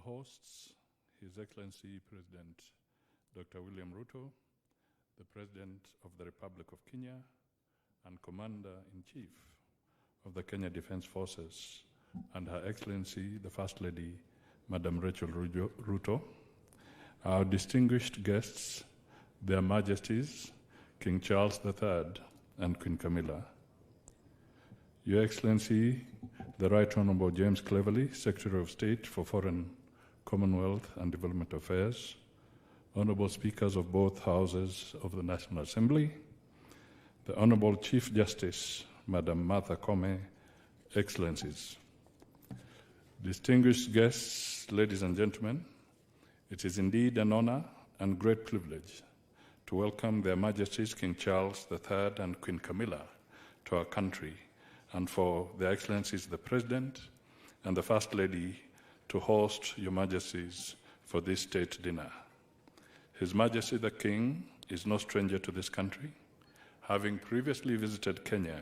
hosts, His Excellency President Dr. William Ruto, the President of the Republic of Kenya and Commander-in-Chief of the Kenya Defense Forces, and Her Excellency, the First Lady, Madam Rachel Ruto, our distinguished guests, Their Majesties, King Charles III and Queen Camilla, Your Excellency, the Right Honorable James Cleverly, Secretary of State for Foreign, Commonwealth and Development Affairs, Honorable Speakers of both Houses of the National Assembly, the Honorable Chief Justice, Madam Martha Koome, Excellencies, distinguished guests, ladies and gentlemen, it is indeed an honor and great privilege to welcome Their Majesties King Charles III and Queen Camilla to our country, and for Their Excellencies the President and the First Lady to host Your Majesties for this state dinner. His Majesty the King is no stranger to this country, having previously visited Kenya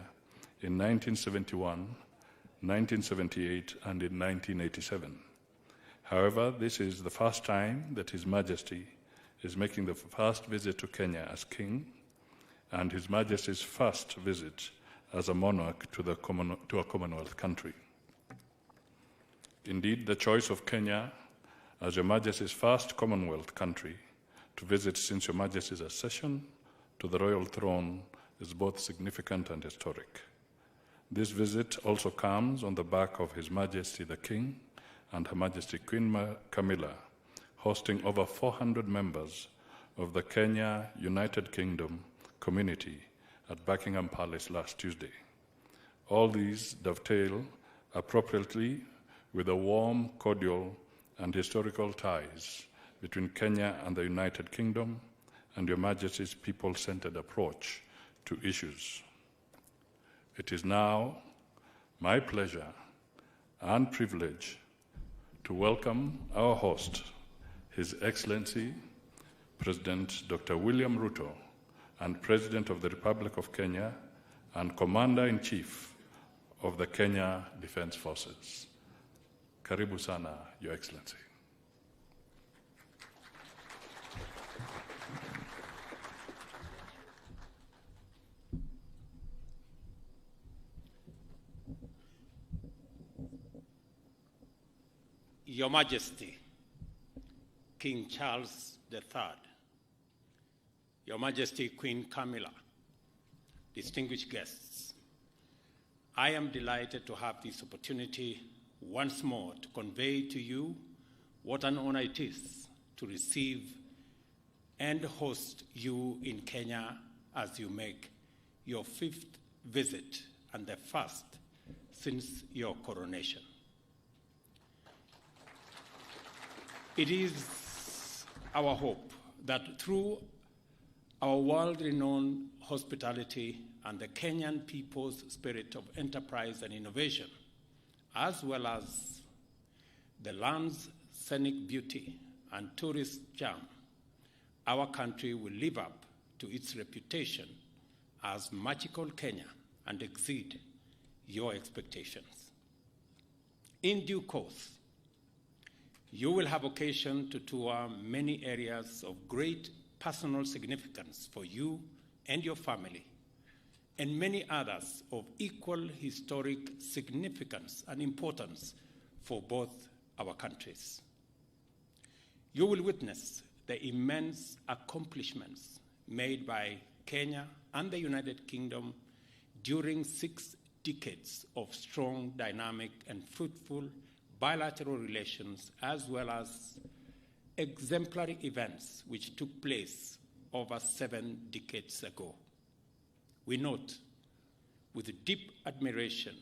in 1971, 1978, and in 1987. However, this is the first time that His Majesty is making the first visit to Kenya as King, and His Majesty's first visit as a monarch to a Commonwealth country. Indeed, the choice of Kenya as Your Majesty's first Commonwealth country to visit since Your Majesty's accession to the royal throne is both significant and historic. This visit also comes on the back of His Majesty the King and Her Majesty Queen Camilla hosting over 400 members of the Kenya United Kingdom community at Buckingham Palace last Tuesday. All these dovetail appropriately with the warm, cordial, and historical ties between Kenya and the United Kingdom and Your Majesty's people-centered approach to issues. It is now my pleasure and privilege to welcome our host, His Excellency President Dr. William Ruto, and President of the Republic of Kenya and Commander-in-Chief of the Kenya Defense Forces. Karibu sana, Your Excellency. Your Majesty, King Charles III, Your Majesty Queen Camilla, distinguished guests, I am delighted to have this opportunity once more to convey to you what an honor it is to receive and host you in Kenya as you make your 5th visit and the first since your coronation. It is our hope that through our world-renowned hospitality and the Kenyan people's spirit of enterprise and innovation, as well as the land's scenic beauty and tourist charm, our country will live up to its reputation as magical Kenya and exceed your expectations. In due course, you will have occasion to tour many areas of great personal significance for you and your family, and many others of equal historic significance and importance for both our countries. You will witness the immense accomplishments made by Kenya and the United Kingdom during 6 decades of strong, dynamic, and fruitful bilateral relations, as well as exemplary events which took place over 7 decades ago. We note with deep admiration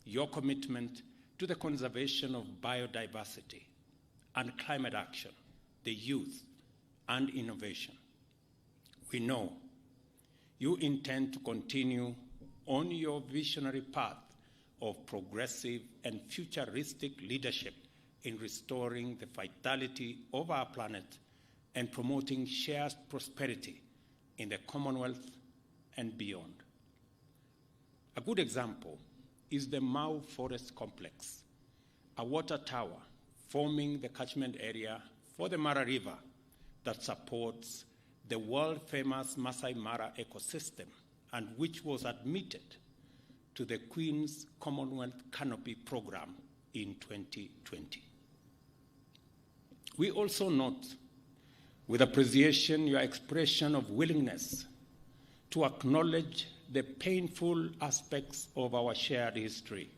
your commitment to the conservation of biodiversity and climate action, the youth, and innovation. We know you intend to continue on your visionary path of progressive and futuristic leadership in restoring the vitality of our planet and promoting shared prosperity in the Commonwealth and beyond. A good example is the Mau Forest Complex, a water tower forming the catchment area for the Mara River that supports the world-famous Masai Mara ecosystem and which was admitted to the Queen's Commonwealth Canopy Program in 2020. We also note with appreciation your expression of willingness to acknowledge the painful aspects of our shared history,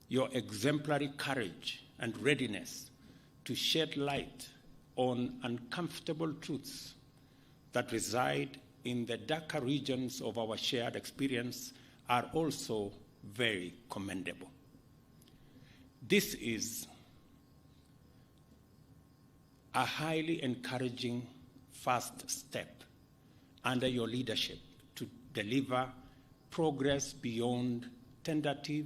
your exemplary courage and readiness to shed light on uncomfortable truths that reside in the darker regions of our shared experience are also very commendable. This is a highly encouraging first step under your leadership to deliver progress beyond tentative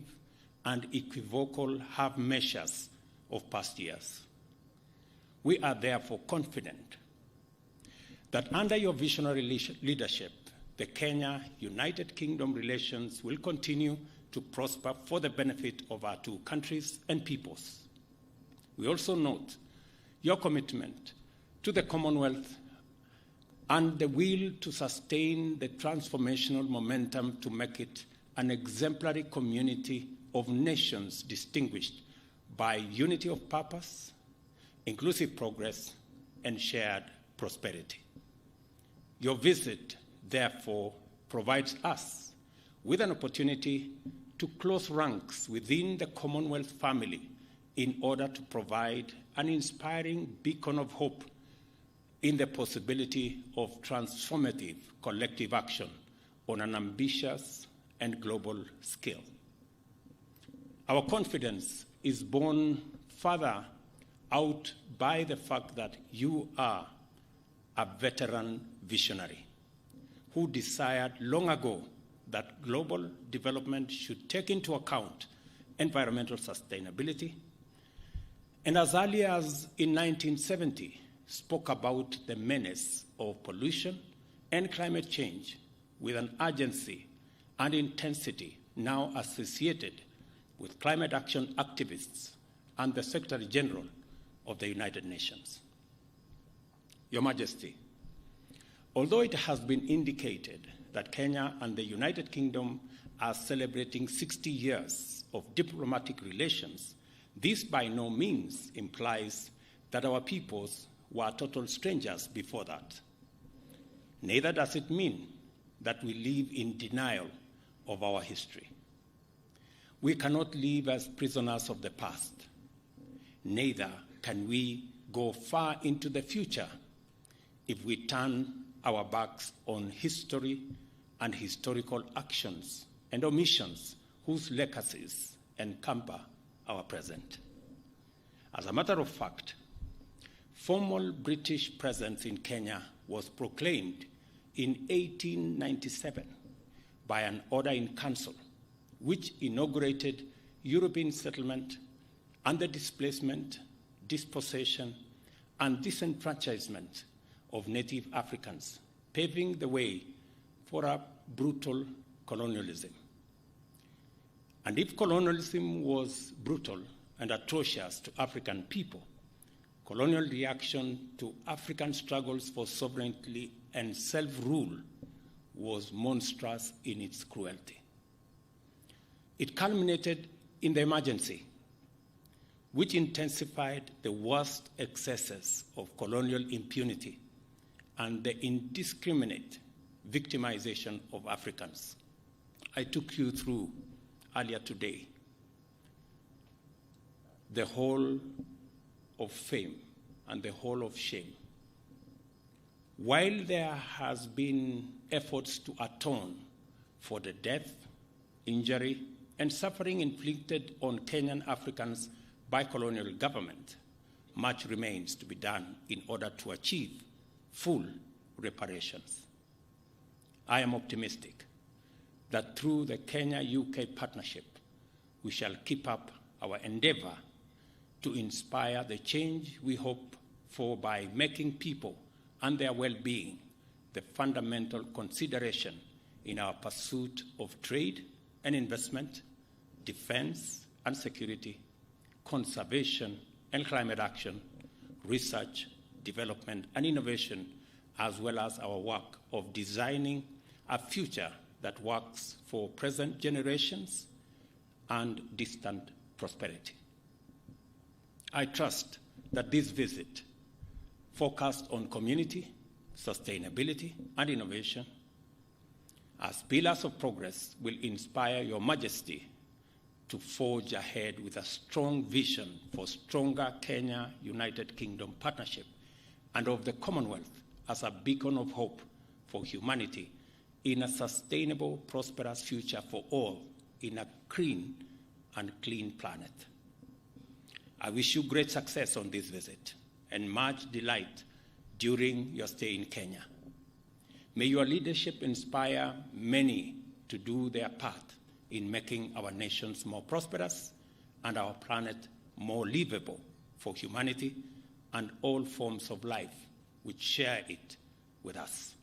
and equivocal half measures of past years. We are therefore confident that under your visionary leadership, the Kenya-United Kingdom relations will continue to prosper for the benefit of our two countries and peoples. We also note your commitment to the Commonwealth and the will to sustain the transformational momentum to make it an exemplary community of nations distinguished by unity of purpose, inclusive progress, and shared prosperity. Your visit, therefore, provides us with an opportunity to close ranks within the Commonwealth family in order to provide an inspiring beacon of hope in the possibility of transformative collective action on an ambitious and global scale. Our confidence is borne further out by the fact that you are a veteran visionary who desired long ago that global development should take into account environmental sustainability, and as early as in 1970 spoke about the menace of pollution and climate change with an urgency and intensity now associated with climate action activists and the Secretary General of the United Nations. Your Majesty, although it has been indicated that Kenya and the United Kingdom are celebrating 60 years of diplomatic relations, this by no means implies that our peoples were total strangers before that. Neither does it mean that we live in denial of our history. We cannot live as prisoners of the past. Neither can we go far into the future if we turn our backs on history and historical actions and omissions whose legacies encumber our present. As a matter of fact, formal British presence in Kenya was proclaimed in 1897 by an order in council, which inaugurated European settlement and the displacement, dispossession, and disenfranchisement of native Africans, paving the way for a brutal colonialism. And if colonialism was brutal and atrocious to African people, colonial reaction to African struggles for sovereignty and self-rule was monstrous in its cruelty. It culminated in the emergency, which intensified the worst excesses of colonial impunity and the indiscriminate victimization of Africans. I took you through earlier today the whole of fame and the whole of shame. While there has been efforts to atone for the death, injury, and suffering inflicted on Kenyan Africans by colonial government, much remains to be done in order to achieve full reparations. I am optimistic that through the Kenya-UK partnership, we shall keep up our endeavor to inspire the change we hope for by making people and their well-being the fundamental consideration in our pursuit of trade and investment, defense and security, conservation and climate action, research, development, and innovation, as well as our work of designing a future that works for present generations and distant prosperity. I trust that this visit, focused on community, sustainability, and innovation, as pillars of progress, will inspire Your Majesty to forge ahead with a strong vision for stronger Kenya-United Kingdom partnership and of the Commonwealth as a beacon of hope for humanity in a sustainable, prosperous future for all in a green and clean planet. I wish you great success on this visit and much delight during your stay in Kenya. May your leadership inspire many to do their part in making our nations more prosperous and our planet more livable for humanity and all forms of life which share it with us.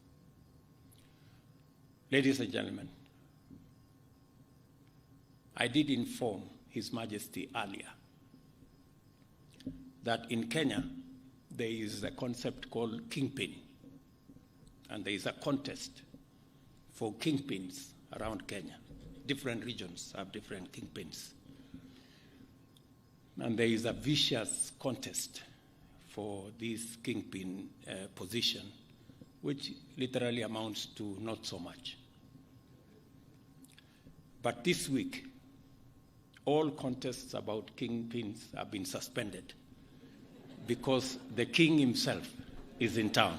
Ladies and gentlemen, I did inform His Majesty earlier that in Kenya there is a concept called kingpin, and there is a contest for kingpins around Kenya. Different regions have different kingpins. And there is a vicious contest for this kingpin position, which literally amounts to not so much. But this week, all contests about kingpins have been suspended because the king himself is in town.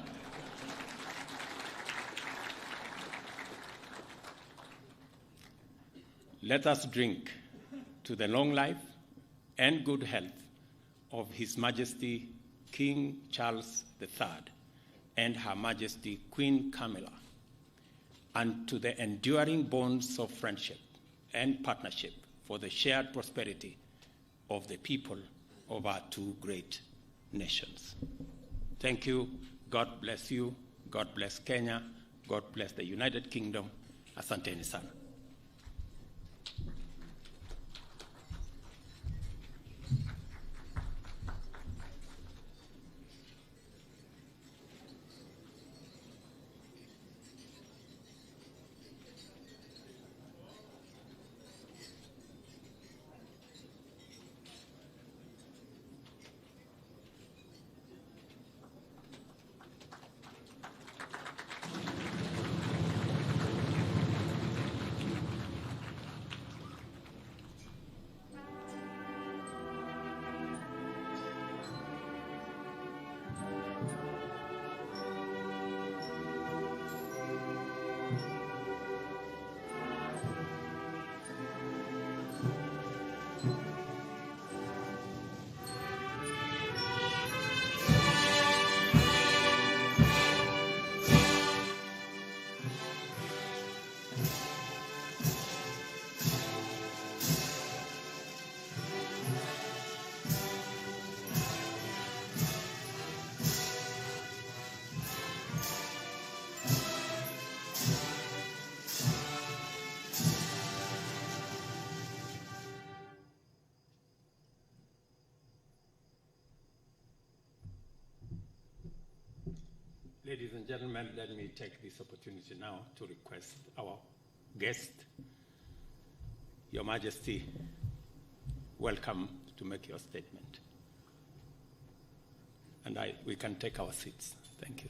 Let us drink to the long life and good health of His Majesty King Charles III and Her Majesty Queen Camilla, and to the enduring bonds of friendship and partnership for the shared prosperity of the people of our two great nations. Thank you. God bless you. God bless Kenya. God bless the United Kingdom. Asanteni sana. Ladies and gentlemen, let me take this opportunity now to request our guest, Your Majesty, welcome to make your statement. And we can take our seats. Thank you.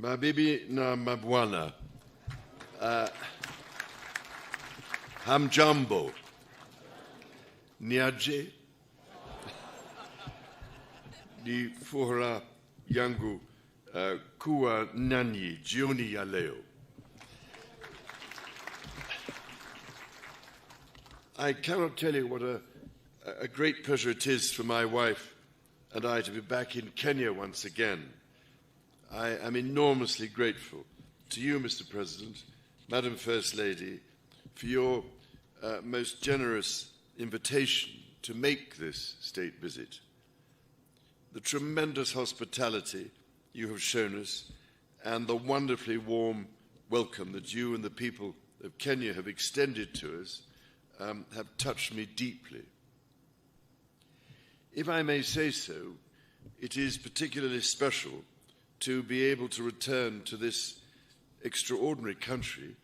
Mabibi na mabwana, hamjambo, niaje, ni furaha yangu kuwa nanyi jioni ya leo. I cannot tell you what a great pleasure it is for my wife and I to be back in Kenya once again. I am enormously grateful to you, Mr. President, Madam First Lady, for your most generous invitation to make this state visit. The tremendous hospitality you have shown us and the wonderfully warm welcome that you and the people of Kenya have extended to us have touched me deeply. If I may say so, it is particularly special to be able to return to this extraordinary country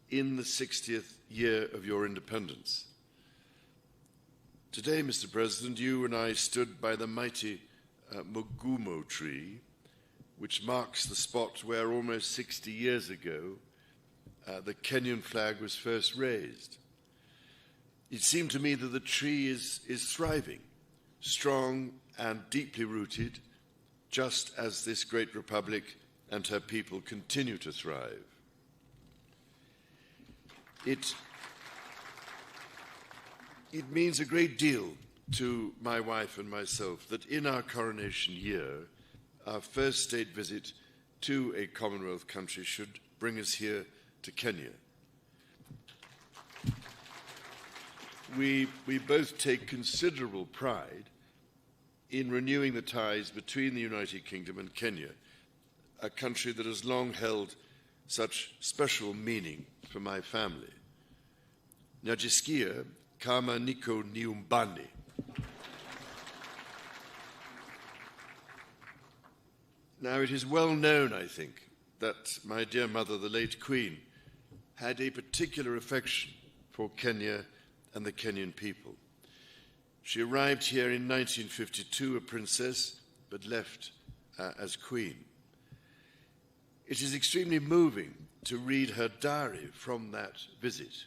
in the 60th year of your independence. Today, Mr. President, you and I stood by the mighty Mugumo tree, which marks the spot where almost 60 years ago the Kenyan flag was first raised. It seemed to me that the tree is thriving, strong and deeply rooted, just as this great republic and her people continue to thrive. It means a great deal to my wife and myself that in our coronation year, our first state visit to a Commonwealth country should bring us here to Kenya. We both take considerable pride in renewing the ties between the United Kingdom and Kenya, a country that has long held such special meaning for my family. Najisikia kama niko nyumbani. Now, it is well known, I think, that my dear mother, the late Queen, had a particular affection for Kenya and the Kenyan people. She arrived here in 1952, a princess, but left as Queen. It is extremely moving to read her diary from that visit,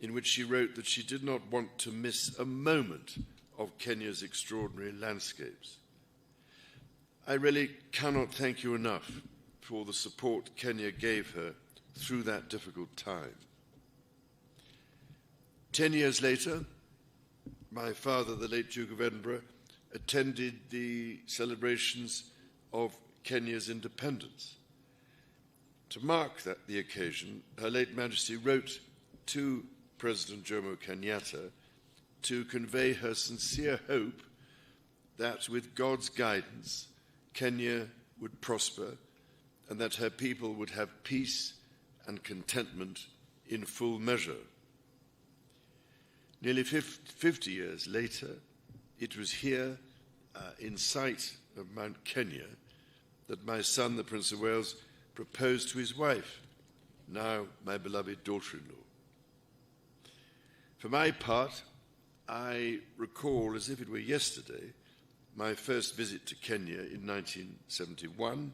in which she wrote that she did not want to miss a moment of Kenya's extraordinary landscapes. I really cannot thank you enough for the support Kenya gave her through that difficult time. 10 years later, my father, the late Duke of Edinburgh, attended the celebrations of Kenya's independence. To mark the occasion, Her late Majesty wrote to President Jomo Kenyatta to convey her sincere hope that with God's guidance, Kenya would prosper and that her people would have peace and contentment in full measure. Nearly 50 years later, it was here, in sight of Mount Kenya, that my son, the Prince of Wales, proposed to his wife, now my beloved daughter-in-law. For my part, I recall, as if it were yesterday, my first visit to Kenya in 1971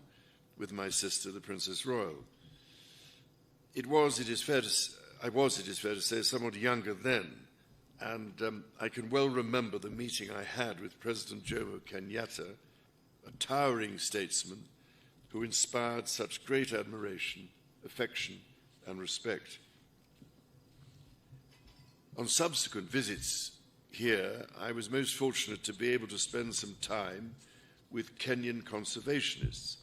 with my sister, the Princess Royal. I was, it is fair to say, somewhat younger then, and I can well remember the meeting I had with President Jomo Kenyatta, a towering statesman who inspired such great admiration, affection, and respect. On subsequent visits here, I was most fortunate to be able to spend some time with Kenyan conservationists,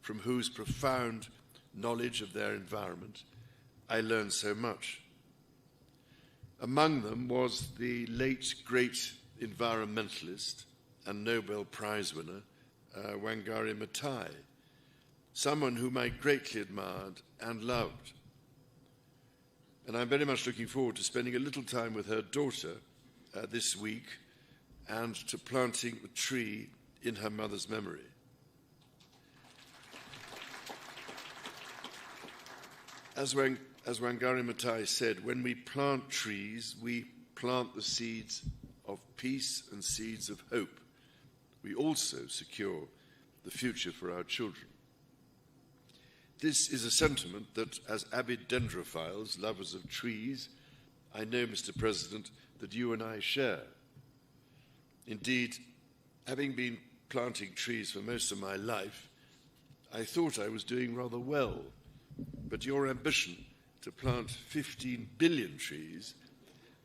from whose profound knowledge of their environment I learned so much. Among them was the late great environmentalist and Nobel Prize winner, Wangari Maathai, someone whom I greatly admired and loved. And I'm very much looking forward to spending a little time with her daughter this week and to planting a tree in her mother's memory. As Wangari Maathai said, when we plant trees, we plant the seeds of peace and seeds of hope. We also secure the future for our children. This is a sentiment that, as avid dendrophiles, lovers of trees, I know, Mr. President, that you and I share. Indeed, having been planting trees for most of my life, I thought I was doing rather well. But your ambition to plant 15 billion trees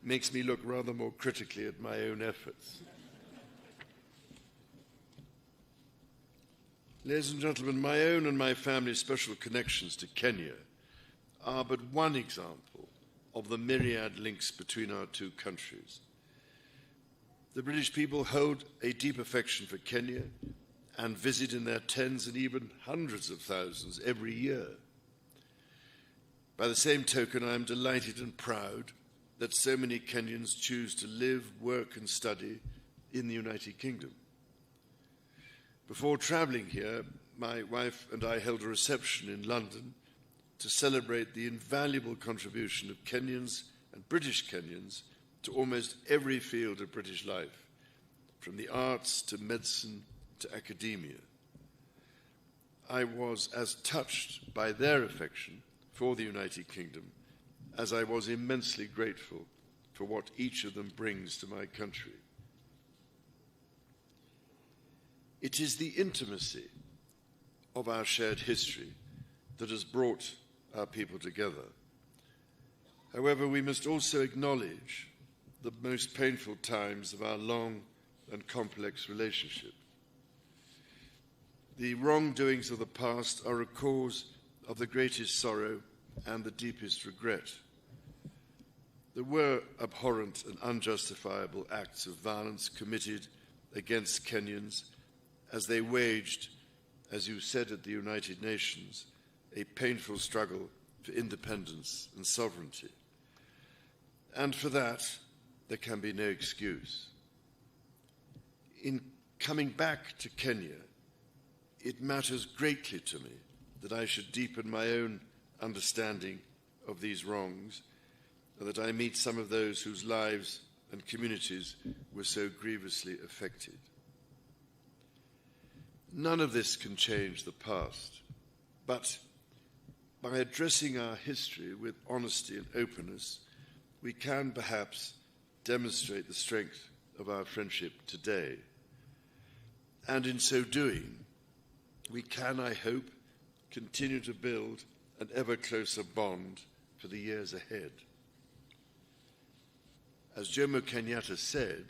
makes me look rather more critically at my own efforts. Ladies and gentlemen, my own and my family's special connections to Kenya are but one example of the myriad links between our two countries. The British people hold a deep affection for Kenya and visit in their tens and even hundreds of thousands every year. By the same token, I am delighted and proud that so many Kenyans choose to live, work and study in the United Kingdom. Before travelling here, my wife and I held a reception in London to celebrate the invaluable contribution of Kenyans and British Kenyans to almost every field of British life, from the arts to medicine to academia. I was as touched by their affection for the United Kingdom as I was immensely grateful for what each of them brings to my country. It is the intimacy of our shared history that has brought our people together. However, we must also acknowledge the most painful times of our long and complex relationship. The wrongdoings of the past are a cause of the greatest sorrow and the deepest regret. There were abhorrent and unjustifiable acts of violence committed against Kenyans as they waged, as you said at the United Nations, a painful struggle for independence and sovereignty. And for that, there can be no excuse. In coming back to Kenya, it matters greatly to me that I should deepen my own understanding of these wrongs and that I meet some of those whose lives and communities were so grievously affected. None of this can change the past, but by addressing our history with honesty and openness, we can perhaps demonstrate the strength of our friendship today. And in so doing, we can, I hope, continue to build an ever closer bond for the years ahead. As Jomo Kenyatta said,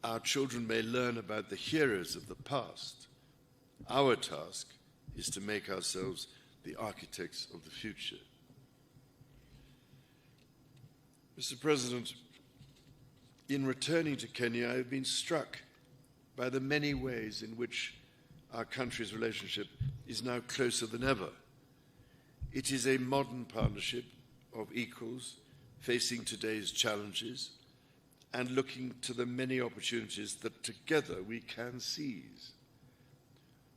our children may learn about the heroes of the past. Our task is to make ourselves the architects of the future. Mr. President, in returning to Kenya, I have been struck by the many ways in which our country's relationship is now closer than ever. It is a modern partnership of equals facing today's challenges and looking to the many opportunities that together we can seize.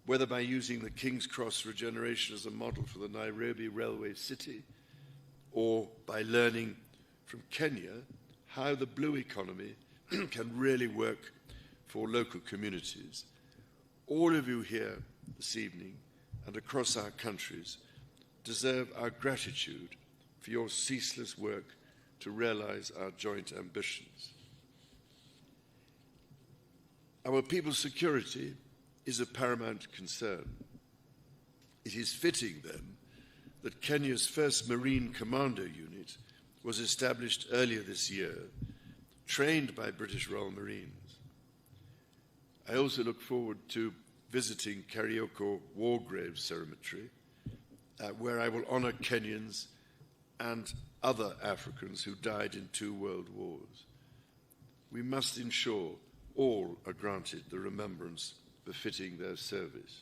Whether by using the King's Cross regeneration as a model for the Nairobi Railway City, or by learning from Kenya how the blue economy can really work for local communities, all of you here this evening and across our countries deserve our gratitude for your ceaseless work to realize our joint ambitions. Our people's security is a paramount concern. It is fitting, then, that Kenya's first Marine Commando Unit was established earlier this year, trained by British Royal Marines. I also look forward to visiting Karioko War Grave Cemetery, where I will honor Kenyans and other Africans who died in 2 world wars. We must ensure all are granted the remembrance befitting their service.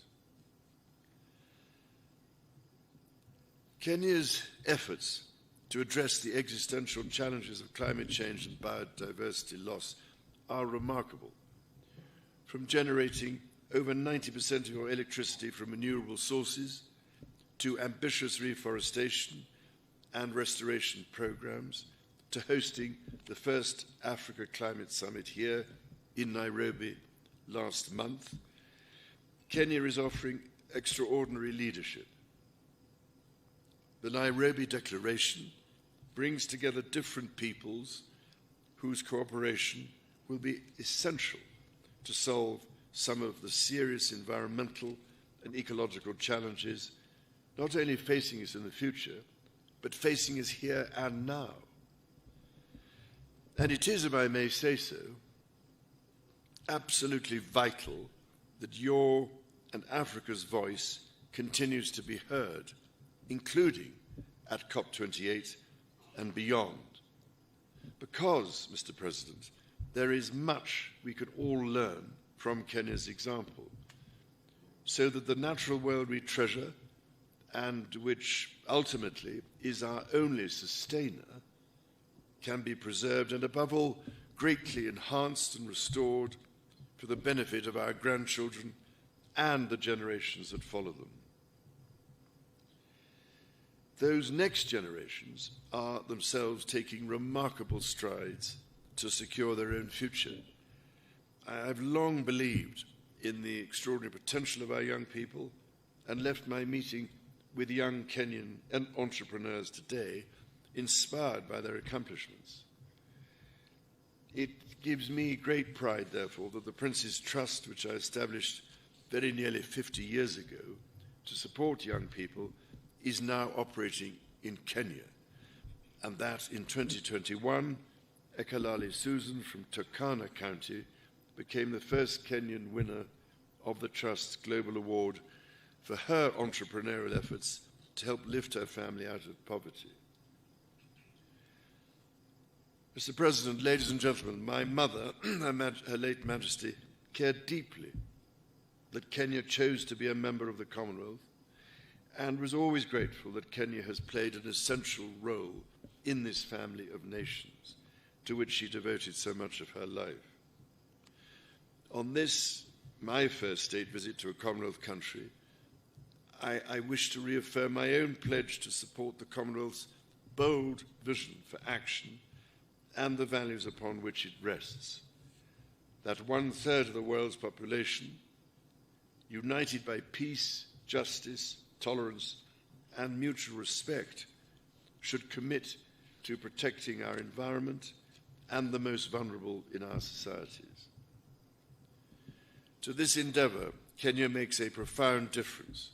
Kenya's efforts to address the existential challenges of climate change and biodiversity loss are remarkable. From generating over 90% of your electricity from renewable sources to ambitious reforestation and restoration programs, to hosting the first Africa Climate Summit here in Nairobi last month, Kenya is offering extraordinary leadership. The Nairobi Declaration brings together different peoples whose cooperation will be essential to solve some of the serious environmental and ecological challenges not only facing us in the future, but facing us here and now. And it is, if I may say so, absolutely vital that your and Africa's voice continues to be heard, including at COP28 and beyond. Because, Mr. President, there is much we could all learn from Kenya's example. so that the natural world we treasure, and which ultimately is our only sustainer, can be preserved and above all greatly enhanced and restored for the benefit of our grandchildren and the generations that follow them. Those next generations are themselves taking remarkable strides to secure their own future. I've long believed in the extraordinary potential of our young people and left my meeting with young Kenyan entrepreneurs today inspired by their accomplishments. It gives me great pride, therefore, that the Prince's Trust, which I established very nearly 50 years ago to support young people, is now operating in Kenya, and that in 2021, Ekalali Susan from Turkana County became the first Kenyan winner of the Trust's Global Award for her entrepreneurial efforts to help lift her family out of poverty. Mr. President, ladies and gentlemen, my mother, Her late Majesty, cared deeply that Kenya chose to be a member of the Commonwealth and was always grateful that Kenya has played an essential role in this family of nations to which she devoted so much of her life. On this, my first state visit to a Commonwealth country, I wish to reaffirm my own pledge to support the Commonwealth's bold vision for action and the values upon which it rests. That 1/3 of the world's population, united by peace, justice, tolerance, and mutual respect, should commit to protecting our environment and the most vulnerable in our societies. To this endeavor, Kenya makes a profound difference.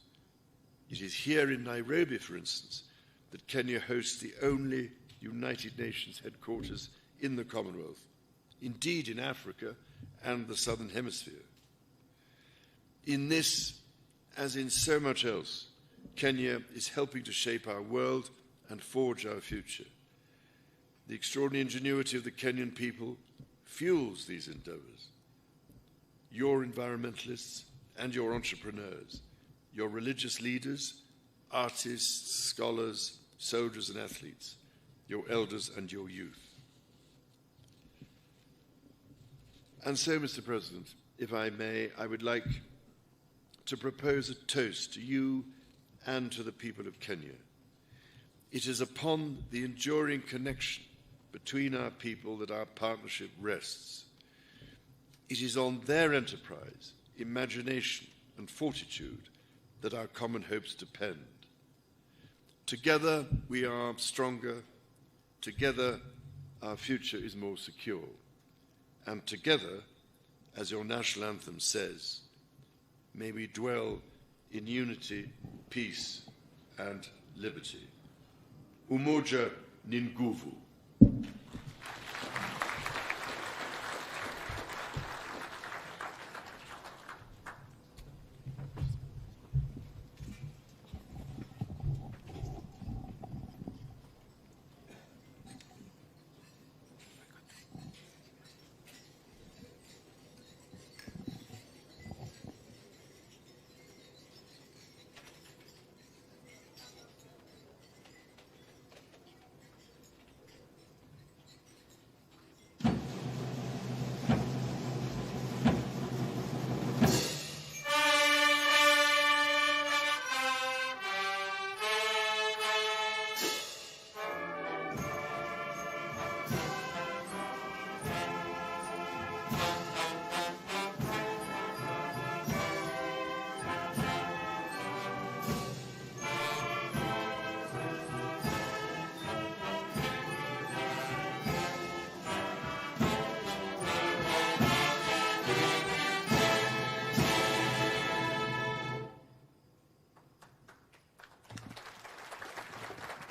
It is here in Nairobi, for instance, that Kenya hosts the only United Nations headquarters in the Commonwealth, indeed in Africa and the Southern Hemisphere. In this, as in so much else, Kenya is helping to shape our world and forge our future. The extraordinary ingenuity of the Kenyan people fuels these endeavors. Your environmentalists and your entrepreneurs, your religious leaders, artists, scholars, soldiers and athletes, your elders and your youth. And so, Mr. President, if I may, I would like to propose a toast to you and to the people of Kenya. It is upon the enduring connection between our people that our partnership rests. It is on their enterprise, imagination, and fortitude that our common hopes depend. Together we are stronger. Together our future is more secure. And together, as your national anthem says, may we dwell in unity, peace, and liberty. Umoja ni nguvu.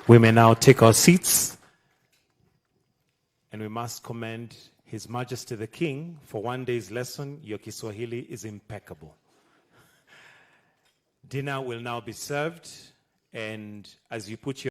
We may now take our seats, and we must commend His Majesty the King for one day's lesson. Your Kiswahili is impeccable. Dinner will now be served, and as you put your